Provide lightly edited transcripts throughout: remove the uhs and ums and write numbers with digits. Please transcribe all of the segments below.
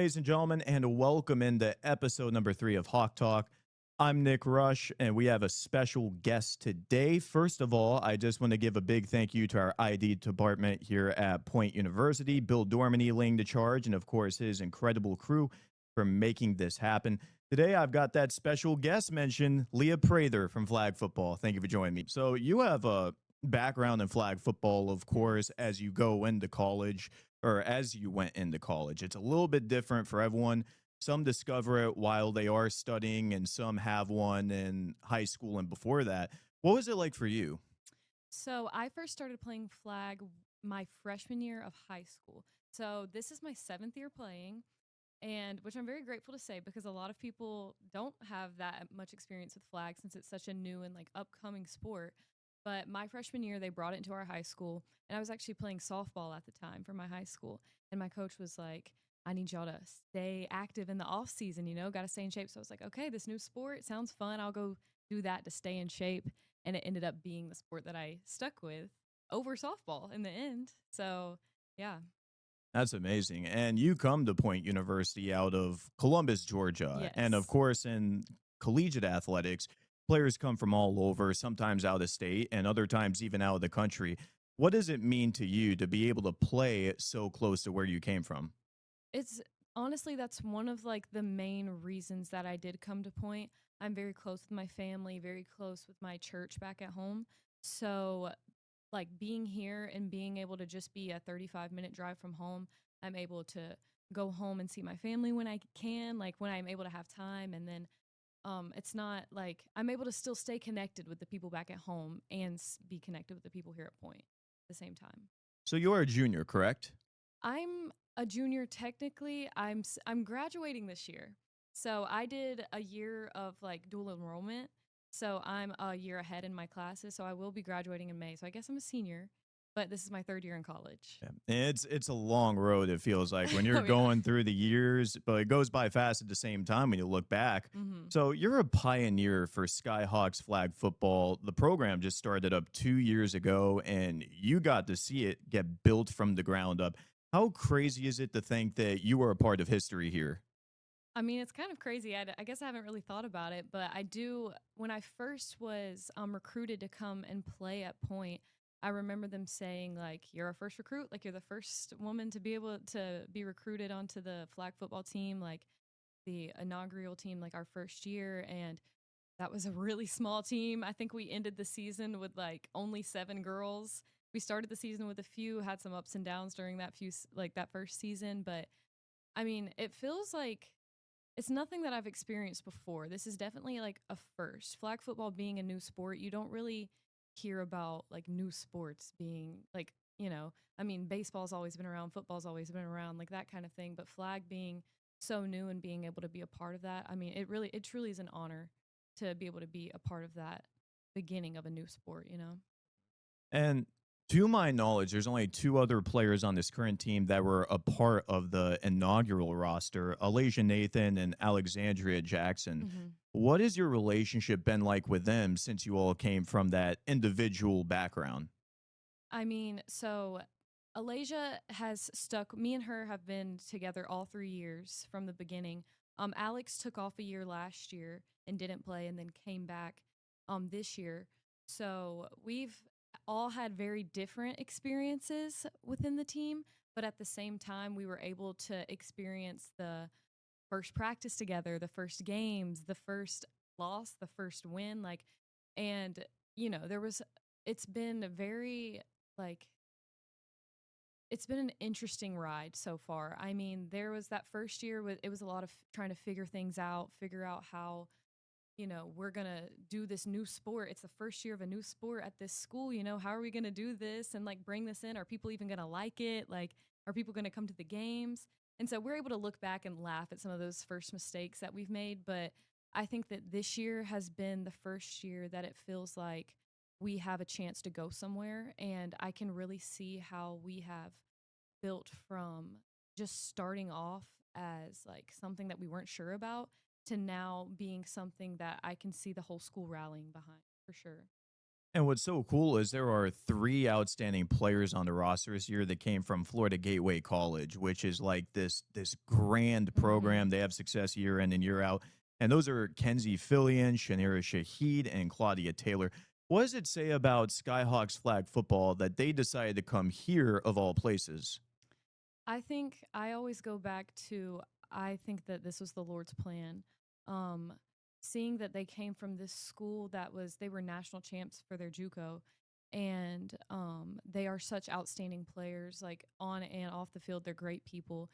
ladies and gentlemen, and welcome into episode number 3 of Hawk Talk. I'm Nick Roesch, and we have a special guest today. First of all, I just want to give a big thank you to our ID department here at Point University, Bill Dormany laying the charge, and of course, his incredible crew for making this happen. Today, I've got that special guest mention, Leah Prather from Flag Football. Thank you for joining me. So, you have a background in flag football, of course, as you go into college or as you went into college. It's a little bit different for everyone. Some discover it while they are studying, and some have one in high school and before that. What was it like for you? So I first started playing flag my freshman year of high school. So this is my seventh year playing, and which I'm very grateful to say because a lot of people don't have that much experience with flag since it's such a new and like upcoming sport. But my freshman year, they brought it into our high school, and I was actually playing softball at the time for my high school. And my coach was like, I need y'all to stay active in the off season, got to stay in shape. So I was like, okay, this new sport sounds fun. I'll go do that to stay in shape. And it ended up being the sport that I stuck with over softball in the end. So, yeah. That's amazing. And you come to Point University out of Columbus, Georgia. And of Yes. course, in collegiate athletics, players come from all over, sometimes out of state and other times even out of the country. What does it mean to you to be able to play so close to where you came from? It's honestly that's one of like the main reasons that I did come to Point. I'm very close with my family, very close with my church back at home. So like being here and being able to just be a 35-minute drive from home, I'm able to go home and see my family when I can, like when I'm able to have time. And then it's not like I'm able to still stay connected with the people back at home and be connected with the people here at Point at the same time. So you're a junior, correct? I'm a junior technically. I'm graduating this year. So I did a year of like dual enrollment. So I'm a year ahead in my classes. So I will be graduating in May. So I guess I'm a senior, but this is my third year in college. Yeah. It's a long road, it feels like, when you're Oh yeah. going through the years, but it goes by fast at the same time when you look back. Mhm. So you're a pioneer for Skyhawks Flag Football. The program just started up 2 years ago, and you got to see it get built from the ground up. How crazy is it to think that you were a part of history here? I mean, it's kind of crazy. I guess I haven't really thought about it, but I do. When I first was recruited to come and play at Point, I remember them saying like, "You're our first recruit. Like, you're the first woman to be able to be recruited onto the flag football team, like the inaugural team, like our first year." And that was a really small team. I think we ended the season with like only 7 girls. We started the season with a few, had some ups and downs during like that first season, but I mean, it feels like it's nothing that I've experienced before. This is definitely like a first. Flag football being a new sport, you don't really hear about like new sports being like, I mean, baseball's always been around, football's always been around, like that kind of thing. But flag being so new and being able to be a part of that, I mean, it truly is an honor to be able to be a part of that beginning of a new sport. And to my knowledge, there's only two other players on this current team that were a part of the inaugural roster, Alasia Nathan and Alexandria Jackson. hmm What has your relationship been like with them since you all came from that individual background? I mean, so Alasia has stuck. Me and her have been together all 3 years from the beginning. Alex took off a year last year and didn't play, and then came back this year. So we've all had very different experiences within the team, but at the same time, we were able to experience the first practice together, the first games, the first loss, the first win, like, and there was. It's been very like it's been an interesting ride so far. I mean, there was that first year with it was a lot of trying to figure things out, figure out how, we're going to do this new sport. It's the first year of a new sport at this school, how are we going to do this and like bring this in? Are people even going to like it? Like are people going to come to the games? And so we're able to look back and laugh at some of those first mistakes that we've made, but I think that this year has been the first year that it feels like we have a chance to go somewhere, and I can really see how we have built from just starting off as like something that we weren't sure about to now being something that I can see the whole school rallying behind for sure. And what's so cool is there are three outstanding players on the roster this year that came from Florida Gateway College, which is like this grand program. Mhm. They have success year in and year out. And those are Kenzie Fillion, Shanira Shahid, and Claudia Taylor. What does it say about Skyhawks flag football that they decided to come here of all places? I think I always go back to I think that this was the Lord's plan. Um, Seeing that they came from this school that was they were national champs for their JUCO, and they are such outstanding players, like on and off the field. They're great people,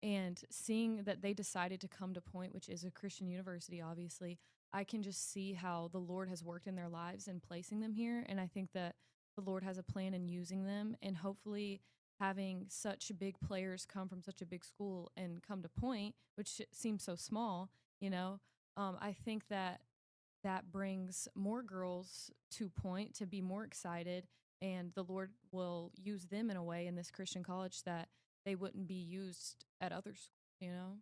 and seeing that they decided to come to Point, which is a Christian university, obviously, I can just see how the Lord has worked in their lives and placing them here. And I think that the Lord has a plan in using them. And hopefully, having such big players come from such a big school and come to Point, which seems so small, you know, I think that that brings more girls to Point to be more excited. And the Lord will use them in a way in this Christian college that they wouldn't be used at other schools, you know?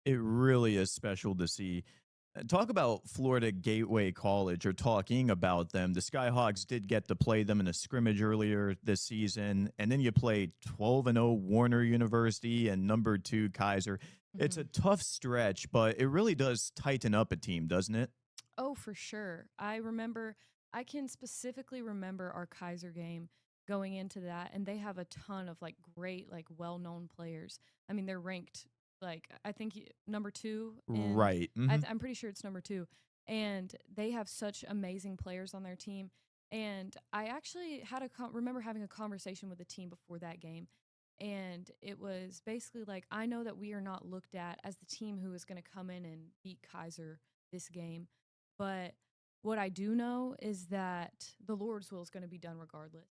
It really is special to see. Talk about Florida Gateway College or talking about them. The Skyhawks did get to play them in a scrimmage earlier this season. And then you play 12-0 Warner University and number two Kaiser. It's a Hmm. tough stretch, but it really does tighten up a team, doesn't it? Oh, for sure. I can specifically remember our Kaiser game going into that, and they have a ton of like great, like well known players. I mean, they're ranked like, I think number two in, Right. I'm pretty sure it's number two. And they have such amazing players on their team. And I actually remember having a conversation with the team before that game. And it was basically like, I know that we are not looked at as the team who is going to come in and beat Kaiser this game, but what I do know is that the Lord's will is going to be done regardless.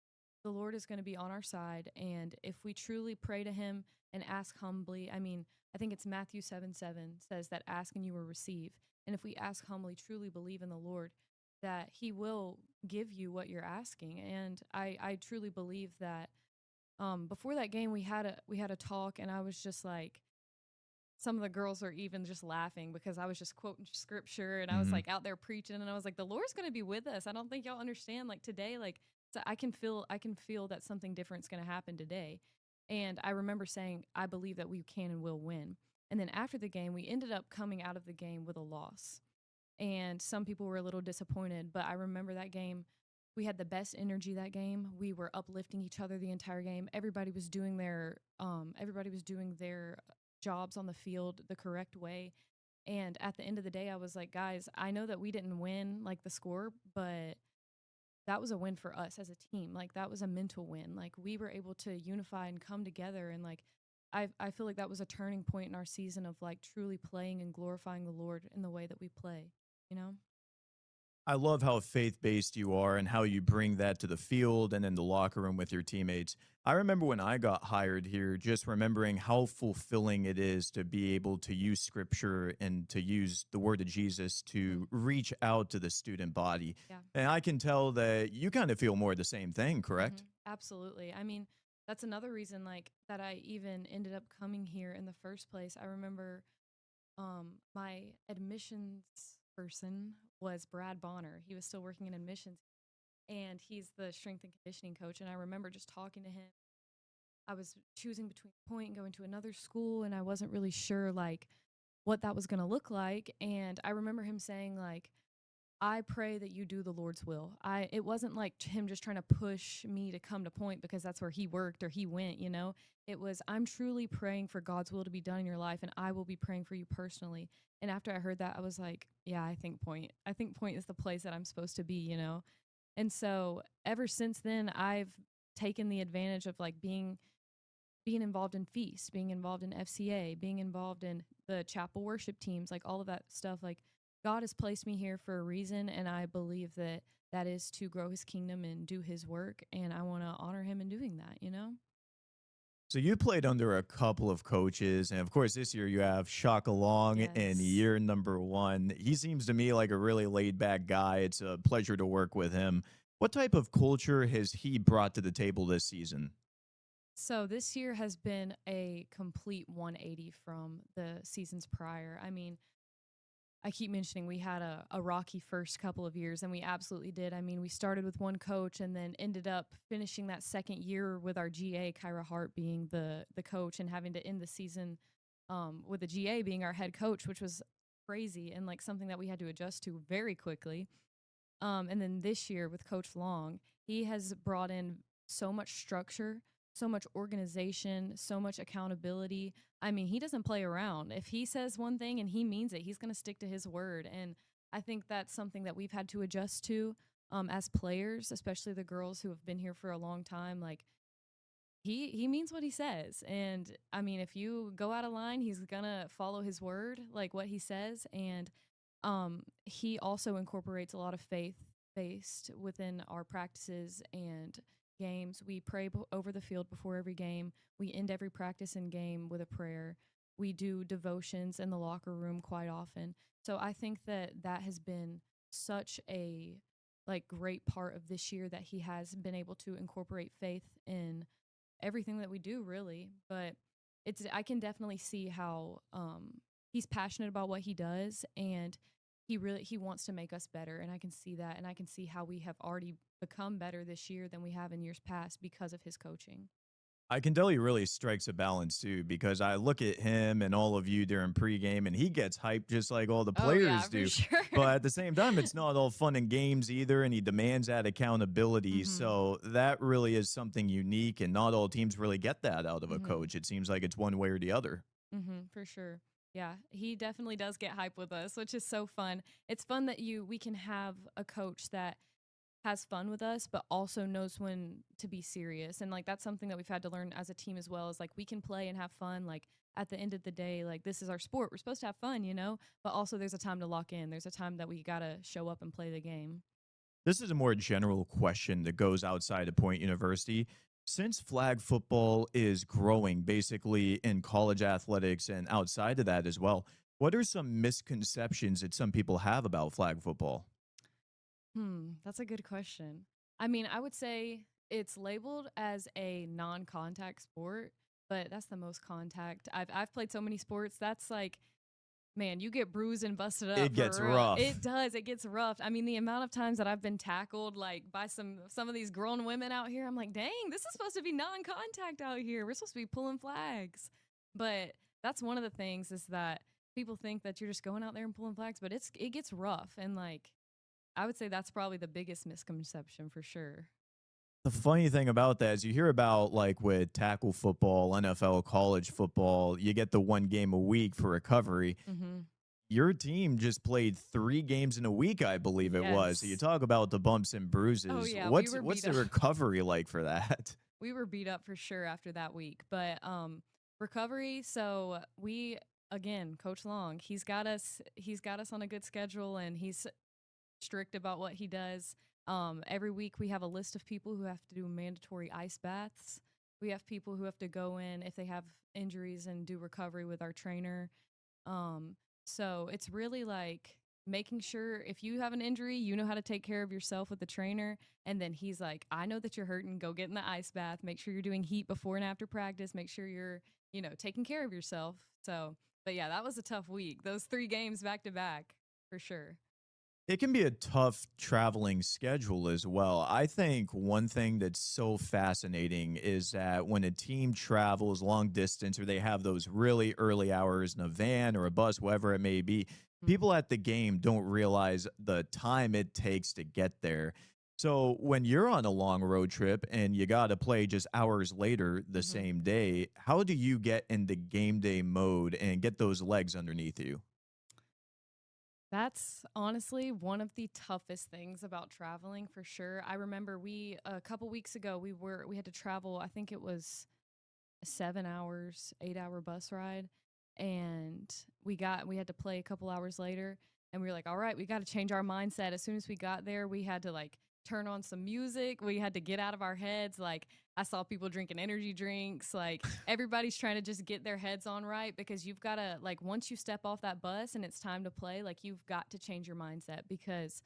The Lord is going to be on our side. And if we truly pray to Him and ask humbly, I mean, I think it's Matthew 7:7 says that ask and you will receive. And if we ask humbly, truly believe in the Lord, that He will give you what you're asking. And I truly believe that before that game we had a talk, and I was just like, some of the girls are even just laughing because I was just quoting scripture and I was Hmm. like out there preaching, and I was like, the Lord's going to be with us. I don't think y'all understand, like today, like, so I can feel that something different's going to happen today. And I remember saying I believe that we can and will win. And then after the game, we ended up coming out of the game with a loss. And some people were a little disappointed, but I remember that game. We had the best energy that game. We were uplifting each other the entire game. Everybody was doing their jobs on the field the correct way. And at the end of the day, I was like, guys, I know that we didn't win like the score, but that was a win for us as a team. Like that was a mental win. Like we were able to unify and come together, and like I feel like that was a turning point in our season of like truly playing and glorifying the Lord in the way that we play, you know? I love how faith based you are and how you bring that to the field and in the locker room with your teammates. I remember when I got hired here, just remembering how fulfilling it is to be able to use scripture and to use the word of Jesus Mm, to reach out to the student body. yeah. And I can tell that you kind of feel more the same thing, correct? Absolutely. I mean, that's another reason like that I even ended up coming here in the first place. I remember my admissions person was Brad Bonner. He was still working in admissions, and he's the strength and conditioning coach. And I remember just talking to him. I was choosing between Point and going to another school, and I wasn't really sure like what that was going to look like. And I remember him saying like, I pray that you do the Lord's will. It wasn't like him just trying to push me to come to Point because that's where he worked or he went, you know. It was, I'm truly praying for God's will to be done in your life, and I will be praying for you personally. And after I heard that, I was like, yeah, I think Point. I think Point is the place that I'm supposed to be, you know. And so ever since then, I've taken the advantage of like being involved in Feast, being involved in FCA, being involved in the chapel worship teams, like all of that stuff. Like God has placed me here for a reason, and I believe that that is to grow His kingdom and do His work, and I want to honor Him in doing that. You know? So you played under a couple of coaches, and of course, this year you have Shaka Long in Yes. year number one. He seems to me like a really laid back guy. It's a pleasure to work with him. What type of culture has he brought to the table this season? So this year has been a complete 180 from the seasons prior. I mean, I keep mentioning we had a rocky first couple of years, and we absolutely did. I mean, we started with one coach and then ended up finishing that second year with our GA, Kyra Hart, being the coach, and having to end the season with the GA being our head coach, which was crazy and like something that we had to adjust to very quickly. And then this year with Coach Long, he has brought in so much structure, so much organization, so much accountability. I mean, he doesn't play around. If he says one thing and he means it, he's going to stick to his word. And I think that's something that we've had to adjust to as players, especially the girls who have been here for a long time. Like, he means what he says. And I mean, if you go out of line, he's going to follow his word, like what he says. And he also incorporates a lot of faith based within our practices and games. We pray over the field before every game. We end every practice and game with a prayer. We do devotions in the locker room quite often. So I think that that has been such a like great part of this year, that he has been able to incorporate faith in everything that we do, really. But I can definitely see how he's passionate about what he does, and he wants to make us better, and I can see that, and I can see how we have already become better this year than we have in years past because of his coaching. I can tell he really strikes a balance too, because I look at him and all of you during pregame, and he gets hyped just like all the Oh yeah, players for do. sure. But at the same time, it's not all fun and games either, and he demands that accountability. Mhm. So that really is something unique, and not all teams really get that out of a Mhm. coach. It seems like it's one way or the other. Mhm. For sure. Yeah, he definitely does get hype with us, which is so fun. It's fun that we can have a coach that has fun with us, but also knows when to be serious. And like that's something that we've had to learn as a team as well, is like we can play and have fun. Like at the end of the day, like this is our sport. We're supposed to have fun, you know? But also there's a time to lock in. There's a time that we gotta show up and play the game. This is a more general question that goes outside of Point University. Since flag football is growing basically in college athletics and outside of that as well, what are some misconceptions that some people have about flag football? That's a good question. I mean, I would say it's labeled as a non-contact sport, but that's the most contact. I've played so many sports. That's like, man, you get bruised and busted It up gets for real. rough. It does. It gets rough. I mean, the amount of times that I've been tackled like by some of these grown women out here, I'm like, dang, this is supposed to be non-contact out here. We're supposed to be pulling flags. But that's one of the things, is that people think that you're just going out there and pulling flags, but it gets rough. And like I would say that's probably the biggest misconception for sure. The funny thing about that is you hear about like with tackle football, NFL, college football, you get the one game a week for recovery. Mhm. Your team just played 3 games in a week, I believe it was. So you Yes. talk about the bumps and Oh bruises. yeah, we What's were what's beat the up. recovery like for that? We were beat up for sure after that week. But recovery, so we again, Coach Long, he's got us on a good schedule, and he's strict about what he does. Every week we have a list of people who have to do mandatory ice baths. We have people who have to go in if they have injuries and do recovery with our trainer. Um, so it's really like making sure if you have an injury, you know how to take care of yourself with the trainer. And then he's like, I know that you're hurting. Go get in the ice bath. Make sure you're doing heat before and after practice. Make sure you're, taking care of yourself. So, but yeah, that was a tough week. Those 3 games back to back, for sure. It can be a tough traveling schedule as well. I think one thing that's so fascinating is that when a team travels long distance or they have those really early hours in a van or a bus, whatever it may be, Mm. people at the game don't realize the time it takes to get there. So when you're on a long road trip and you got to play just hours later the Hmm. same day, how do you get into game day mode and get those legs underneath you? That's honestly one of the toughest things about traveling, for sure. I remember a couple weeks ago we had to travel. I think it was 7 hours, 8 hour bus ride. And we had to play a couple hours later, and we were like, all right, we got to change our mindset. As soon as we got there, we had to like turn on some music. We had to get out of our heads. Like I saw people drinking energy drinks. Like everybody's trying to just get their heads on right, because you've got to like once you step off that bus and it's time to play, like you've got to change your mindset. Because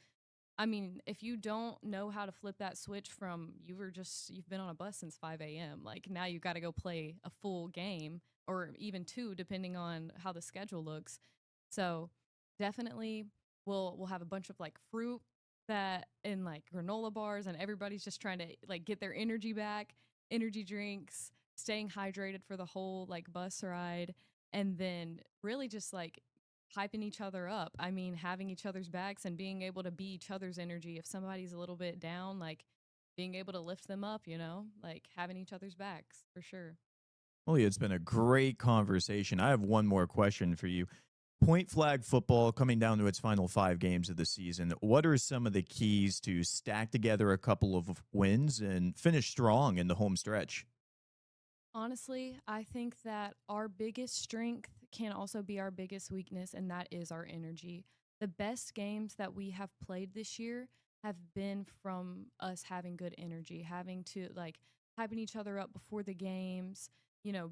I mean, if you don't know how to flip that switch from you've been on a bus since 5 a.m., like now you got to go play a full game or even two, depending on how the schedule looks. So definitely we'll have a bunch of like fruit that and like granola bars, and everybody's just trying to like get their energy back, energy drinks, staying hydrated for the whole like bus ride, and then really just like hyping each other up. I mean, having each other's backs and being able to be each other's energy. If somebody's a little bit down, like being able to lift them up, like having each other's backs for sure. Well, it's been a great conversation. I have one more question for you. Point flag football coming down to its final 5 games of the season. What are some of the keys to stack together a couple of wins and finish strong in the home stretch? Honestly, I think that our biggest strength can also be our biggest weakness, and that is our energy. The best games that we have played this year have been from us having good energy, having to like hyping each other up before the games,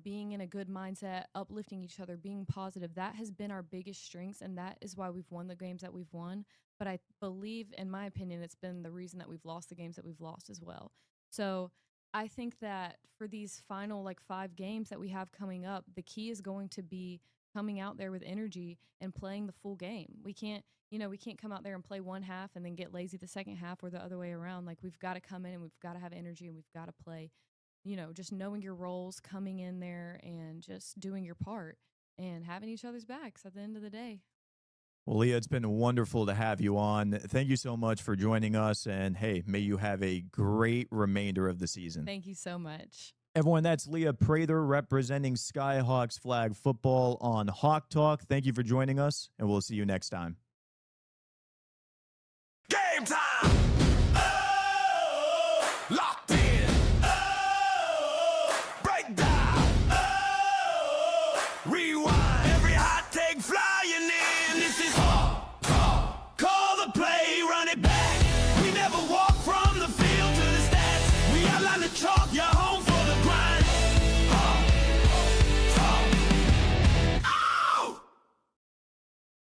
being in a good mindset, uplifting each other, being positive. That has been our biggest strengths, and that is why we've won the games that we've won. But I believe, in my opinion, it's been the reason that we've lost the games that we've lost as well. So I think that for these final like 5 games that we have coming up, the key is going to be coming out there with energy and playing the full game. We can't come out there and play one half and then get lazy the second half or the other way around. Like we've got to come in and we've got to have energy and we've got to play, just knowing your roles, coming in there and just doing your part and having each other's backs at the end of the day. Well, Leah, it's been wonderful to have you on. Thank you so much for joining us. And hey, may you have a great remainder of the season. Thank you so much. Everyone, that's Leah Prather representing Skyhawks Flag Football on Hawk Talk. Thank you for joining us, and we'll see you next time.